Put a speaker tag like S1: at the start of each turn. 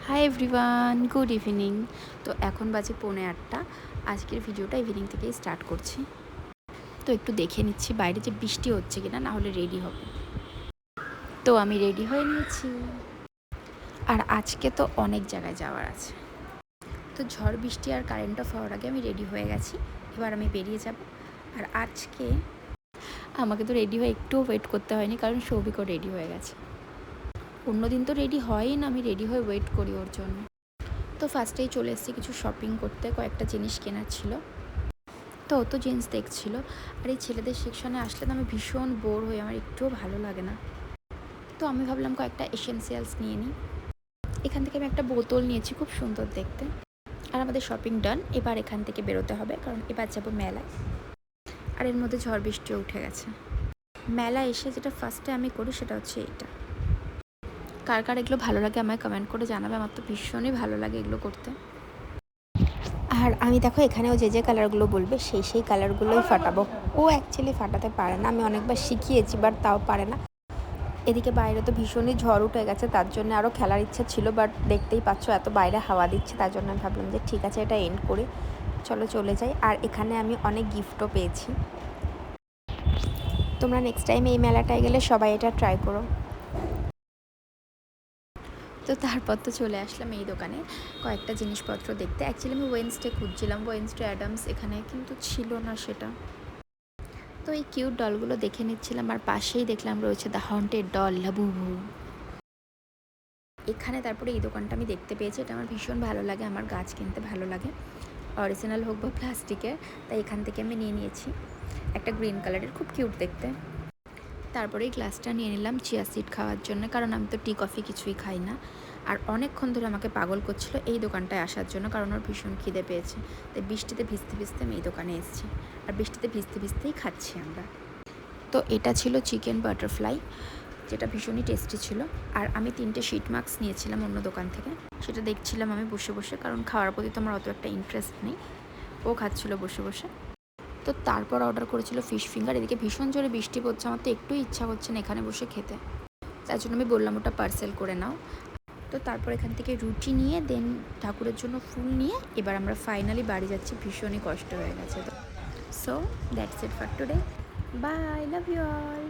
S1: Hi everyone, good evening. তো এখন বাজে 8:45। আজকের ভিডিওটা ইভিনিং থেকেই স্টার্ট করছি। তো একটু দেখে নিচ্ছি বাইরে যে বৃষ্টি হচ্ছে কিনা, না হলে রেডি হবে। তো আমি রেডি হয়ে নিয়েছি, আর আজকে তো অনেক জায়গায় যাওয়ার আছে। তো ঝড় বৃষ্টি আর কারেন্ট অফ হওয়ার আগে আমি রেডি হয়ে গেছি। এবার আমি বেরিয়ে যাব। আর আজকে আমাকে তো রেডি হয়ে একটুও ওয়েট করতে হয়নি, কারণ সৌভিকও রেডি হয়ে গেছে। অন্যদিন তো রেডি হয়ই না, আমি রেডি হয়ে ওয়েট করি ওর জন্য। তো ফার্স্টেই চলে এসেছি কিছু শপিং করতে, কয়েকটা জিনিস কেনার ছিল। তো ও তো জিন্স দেখছিল, আর এই ছেলেদের সেকশনে আসলে তো আমি ভীষণ বোর হই, আমার একটুও ভালো লাগে না। তো আমি ভাবলাম কয়েকটা এসেনশিয়ালস নিয়ে নিই। এখান থেকে আমি একটা বোতল নিয়েছি, খুব সুন্দর দেখতে। আর আমাদের শপিং ডান। এবার এখান থেকে বেরোতে হবে, কারণ এবার যাবো মেলায়। আর এর মধ্যে ঝড় বৃষ্টিও উঠে গেছে। মেলায় এসে যেটা ফার্স্টে আমি করি সেটা হচ্ছে এইটা। কার কার এগুলো ভালো লাগে আমায় কমেন্ট করে জানাবে, আমার তো ভীষণই ভালো লাগে এগুলো করতে। আর আমি দেখো এখানেও যে কালারগুলো বলবে সেই কালারগুলোই ফাটাবো। ও অ্যাকচুয়ালি ফাটাতে পারে না, আমি অনেকবার শিখিয়েছি, বাট তাও পারে না। এদিকে বাইরে তো ভীষণই ঝড় উঠে গেছে, তার জন্য আরও খেলার ইচ্ছা ছিল, বাট দেখতেই পাচ্ছ এত বাইরে হাওয়া দিচ্ছে, তার জন্য আমি ভাবলাম যে ঠিক আছে, এটা এন্ড করে চলো চলে যাই। আর এখানে আমি অনেক গিফটও পেয়েছি। তোমরা নেক্সট টাইম এই মেলাটায় গেলে সবাই এটা ট্রাই করো। তো তারপর তো চলে আসলাম এই দোকানে কয়েকটা জিনিসপত্র দেখতে। অ্যাকচুয়ালি আমি ওয়েডনেসডে খুঁজছিলাম, ওয়েডনেসডে অ্যাডামস এখানে, কিন্তু ছিল না সেটা। তো এই কিউট ডলগুলো দেখে নিচ্ছিলাম, আর পাশেই দেখলাম রয়েছে দ্য হন্টেড ডল লাবুবু। এখানে তারপরে এই দোকানটা আমি দেখতে পেয়েছি, এটা আমার ভীষণ ভালো লাগে, আমার গাছ কিনতে ভালো লাগে, অরিজিনাল হোক বা প্লাস্টিকের। তাই এখান থেকে আমি নিয়ে নিয়েছি একটা গ্রিন কালারের, খুব কিউট দেখতে। তারপরে এই গ্লাসটা নিয়ে নিলাম চিয়া সিড খাওয়ার জন্য, কারণ আমি তো টি কফি কিছুই খাই না। আর অনেকক্ষণ ধরে আমাকে পাগল করছিল এই দোকানটায় আসার জন্য, কারণ ওর ভীষণ খিদে পেয়েছে। তাই বৃষ্টিতে ভিজতে ভিজতে আমি এই দোকানে এসেছি, আর বৃষ্টিতে ভিজতে ভিজতেই খাচ্ছি আমরা। তো এটা ছিল চিকেন বাটারফ্লাই, যেটা ভীষণই টেস্টি ছিল। আর আমি 3টে শিট মাস্ক নিয়েছিলাম অন্য দোকান থেকে, সেটা দেখছিলাম আমি বসে বসে, কারণ খাওয়ার প্রতি তো আমার অত একটা ইন্টারেস্ট নেই। ও খাচ্ছিল বসে বসে। তো তারপর অর্ডার করেছিল ফিশ ফিঙ্গার। এদিকে ভীষণ জোরে বৃষ্টি পড়ছে, আমার তো একটুই ইচ্ছা করছে না এখানে বসে খেতে, তার জন্য আমি বললাম ওটা পার্সেল করে নাও। তো তারপর এখান থেকে রুটি নিয়ে দেন ঠাকুরের জন্য ফুল নিয়ে এবার আমরা ফাইনালি বাড়ি যাচ্ছি। ভীষণই কষ্ট হয়ে গেছে। তো so that's it for today, bye, love you all.